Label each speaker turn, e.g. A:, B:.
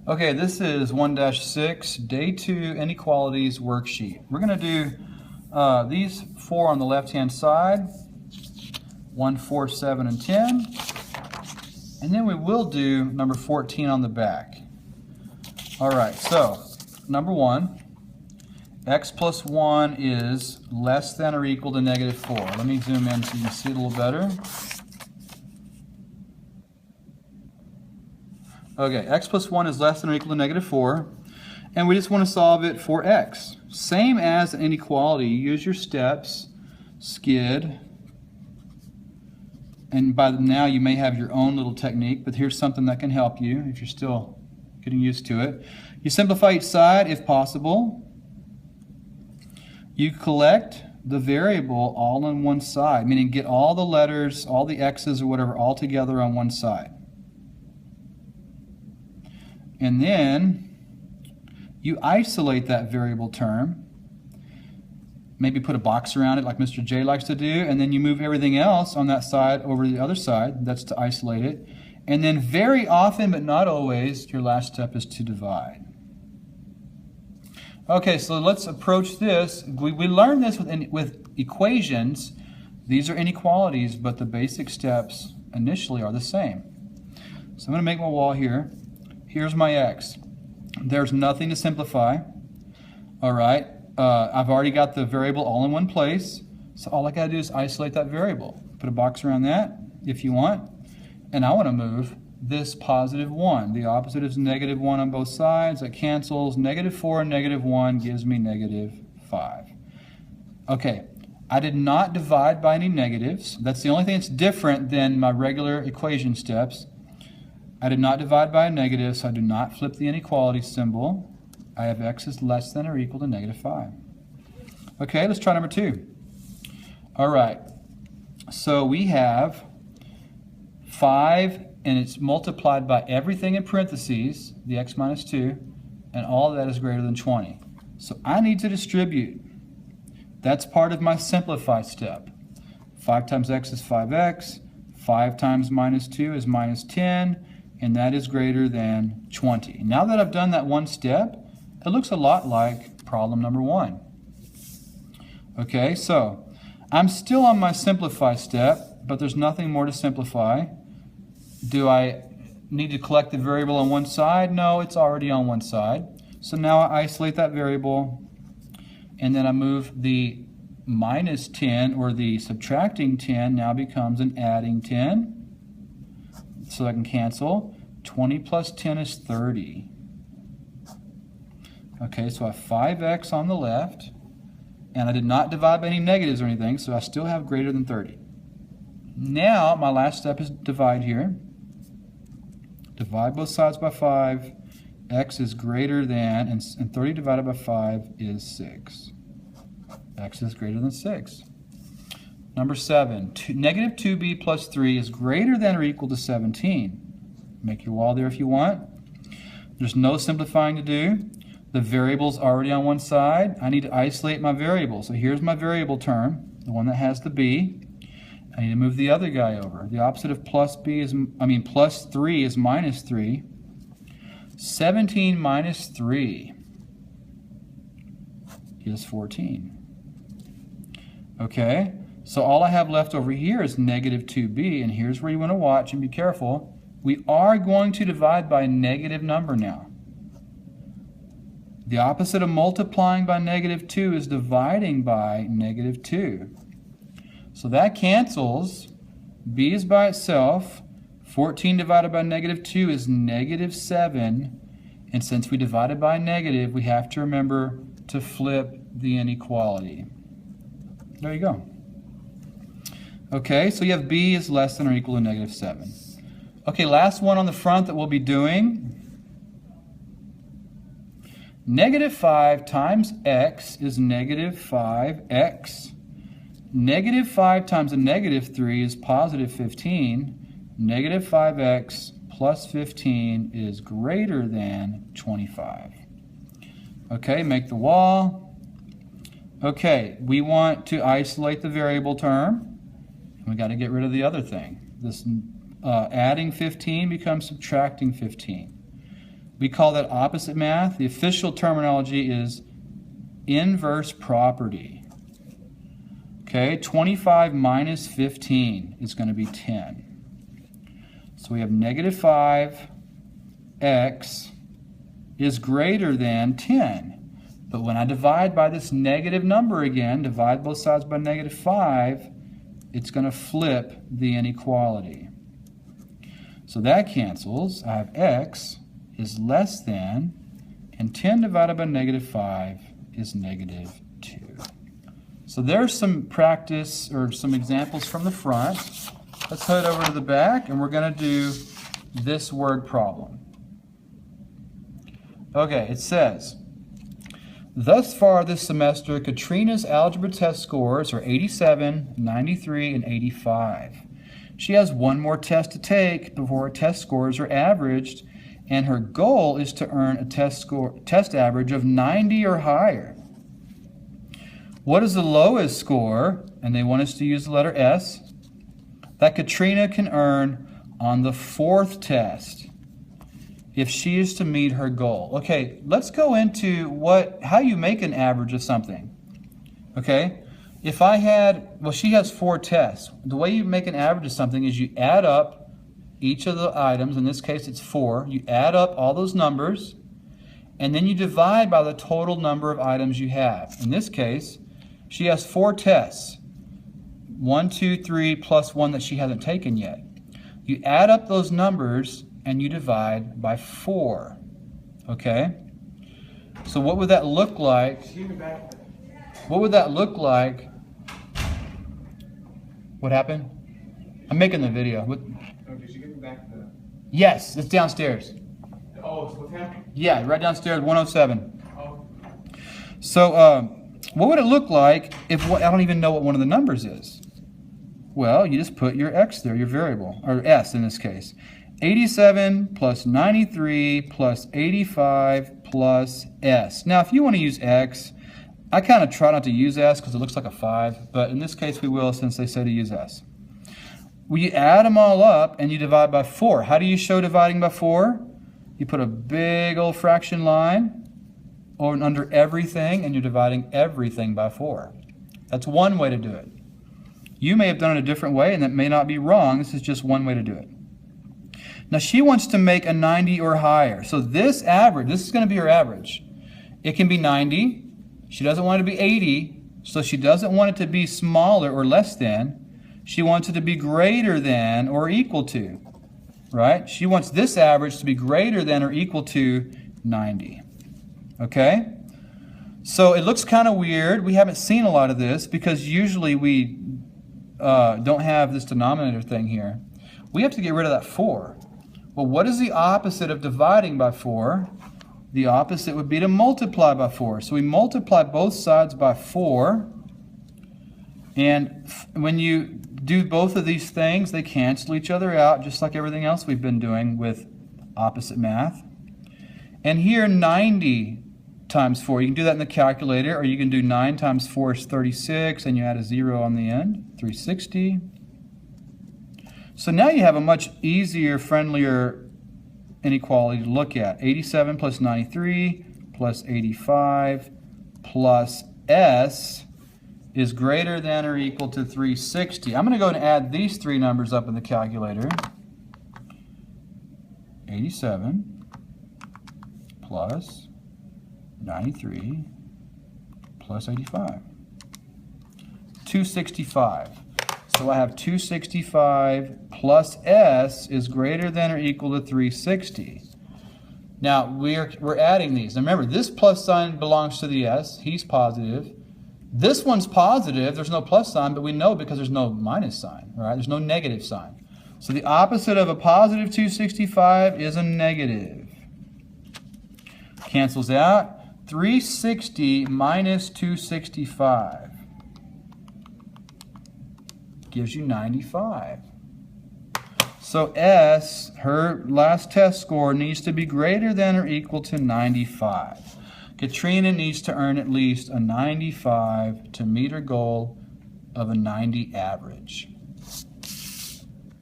A: Okay, this is 1-6, Day 2 Inequalities worksheet. We're going to do these four on the left-hand side, 1, 4, 7, and 10. And then we will do number 14 on the back. All right, so number 1, x plus 1 is less than or equal to negative 4. Let me zoom in so you can see it a little better. Okay, x plus 1 is less than or equal to negative 4, and we just want to solve it for x. Same as an inequality, you use your steps, skid, and by now you may have your own little technique, but here's something that can help you if you're still getting used to it. You simplify each side if possible. You collect the variable all on one side, meaning get all the letters, all the x's or whatever, all together on one side. And then you isolate that variable term, maybe put a box around it like Mr. J likes to do, and then you move everything else on that side over to the other side. That's to isolate it. And then very often, but not always, your last step is to divide. Okay, so let's approach this. We learned this with equations. These are inequalities, but the basic steps initially are the same. So I'm going to make my wall here. Here's my x. There's nothing to simplify. All right, I've already got the variable all in one place, so all I got to do is isolate that variable. Put a box around that if you want, and I want to move this positive 1. The opposite is negative 1 on both sides. That cancels. Negative 4 and negative 1 gives me negative 5. Okay, I did not divide by any negatives. That's the only thing that's different than my regular equation steps. I did not divide by a negative, so I do not flip the inequality symbol. I have x is less than or equal to negative 5. Okay, let's try number 2. All right, so we have 5, and it's multiplied by everything in parentheses, the x minus 2, and all of that is greater than 20. So I need to distribute. That's part of my simplify step. 5 times x is 5x, 5 times minus 2 is minus 10, and that is greater than 20. Now that I've done that one step, it looks a lot like problem number 1. Okay, so I'm still on my simplify step, but there's nothing more to simplify. Do I need to collect the variable on one side? No, it's already on one side. So now I isolate that variable, and then I move the minus 10, or the subtracting 10 now becomes an adding 10. So I can cancel. 20 plus 10 is 30. Okay, so I have 5x on the left, and I did not divide by any negatives or anything, so I still have greater than 30. Now my last step is divide here. Divide both sides by 5. X is greater than, and 30 divided by 5 is 6. X is greater than 6. Number 7, negative 2b plus 3 is greater than or equal to 17. Make your wall there if you want. There's no simplifying to do. The variable's already on one side. I need to isolate my variable. So here's my variable term, the one that has the b. I need to move the other guy over. The opposite of plus 3 is minus 3. 17 minus 3 is 14. Okay? So all I have left over here is negative 2b, and here's where you want to watch and be careful. We are going to divide by a negative number now. The opposite of multiplying by negative 2 is dividing by negative 2. So that cancels. B is by itself. 14 divided by negative 2 is negative 7. And since we divided by a negative, we have to remember to flip the inequality. There you go. Okay, so you have b is less than or equal to negative 7. Okay, last one on the front that we'll be doing. Negative 5 times x is negative 5x. Negative 5 times a negative 3 is positive 15. Negative 5x plus 15 is greater than 25. Okay, make the wall. Okay, we want to isolate the variable term. We got to get rid of the other thing. This adding 15 becomes subtracting 15. We call that opposite math. The official terminology is inverse property. Okay, 25 minus 15 is going to be 10. So we have negative 5x is greater than 10. But when I divide by this negative number again, divide both sides by negative 5, it's going to flip the inequality. So that cancels. I have x is less than, and 10 divided by negative 5 is negative 2. So there's some practice or some examples from the front. Let's head over to the back, and we're going to do this word problem. Okay, it says, thus far this semester, Katrina's algebra test scores are 87, 93, and 85. She has one more test to take before her test scores are averaged, and her goal is to earn a test average of 90 or higher. What is the lowest score, and they want us to use the letter S, that Katrina can earn on the 4th test if she is to meet her goal? Okay, let's go into how you make an average of something. Okay, if I had, well, she has 4 tests. The way you make an average of something is you add up each of the items. In this case, it's 4. You add up all those numbers, and then you divide by the total number of items you have. In this case, she has 4 tests. 1, 2, 3, plus 1 that she hasn't taken yet. You add up those numbers and you divide by 4. Okay? So what would that look like? What would that look like? What happened? I'm making the video. What?
B: Oh, did you get back the...
A: Yes, it's downstairs.
B: Oh, it's with him?
A: Yeah, right downstairs, 107.
B: Oh.
A: So what would it look like if I don't even know what one of the numbers is? Well, you just put your x there, your variable, or s in this case. 87 plus 93 plus 85 plus s. Now, if you want to use x, I kind of try not to use s because it looks like a 5, but in this case we will since they say to use s. Well, you add them all up and you divide by 4. How do you show dividing by 4? You put a big old fraction line under everything and you're dividing everything by 4. That's one way to do it. You may have done it a different way, and that may not be wrong. This is just one way to do it. Now, she wants to make a 90 or higher. So this average, this is going to be her average. It can be 90. She doesn't want it to be 80, so she doesn't want it to be smaller or less than. She wants it to be greater than or equal to, right? She wants this average to be greater than or equal to 90. Okay? So it looks kind of weird. We haven't seen a lot of this because usually we don't have this denominator thing here. We have to get rid of that 4. Well, what is the opposite of dividing by 4? The opposite would be to multiply by 4. So we multiply both sides by 4. And when you do both of these things, they cancel each other out, just like everything else we've been doing with opposite math. And here, 90 times 4. You can do that in the calculator, or you can do 9 times 4 is 36, and you add a 0 on the end, 360. So now you have a much easier, friendlier inequality to look at. 87 plus 93 plus 85 plus s is greater than or equal to 360. I'm going to go and add these 3 numbers up in the calculator. 87 plus 93 plus 85. 265. So I have 265 plus s is greater than or equal to 360. Now we're adding these. Now remember, this plus sign belongs to the s. He's positive. This one's positive. There's no plus sign, but we know because there's no minus sign. Right? There's no negative sign. So the opposite of a positive 265 is a negative. Cancels out. 360 minus 265 gives you 95. So S, her last test score, needs to be greater than or equal to 95. Katrina needs to earn at least a 95 to meet her goal of a 90 average.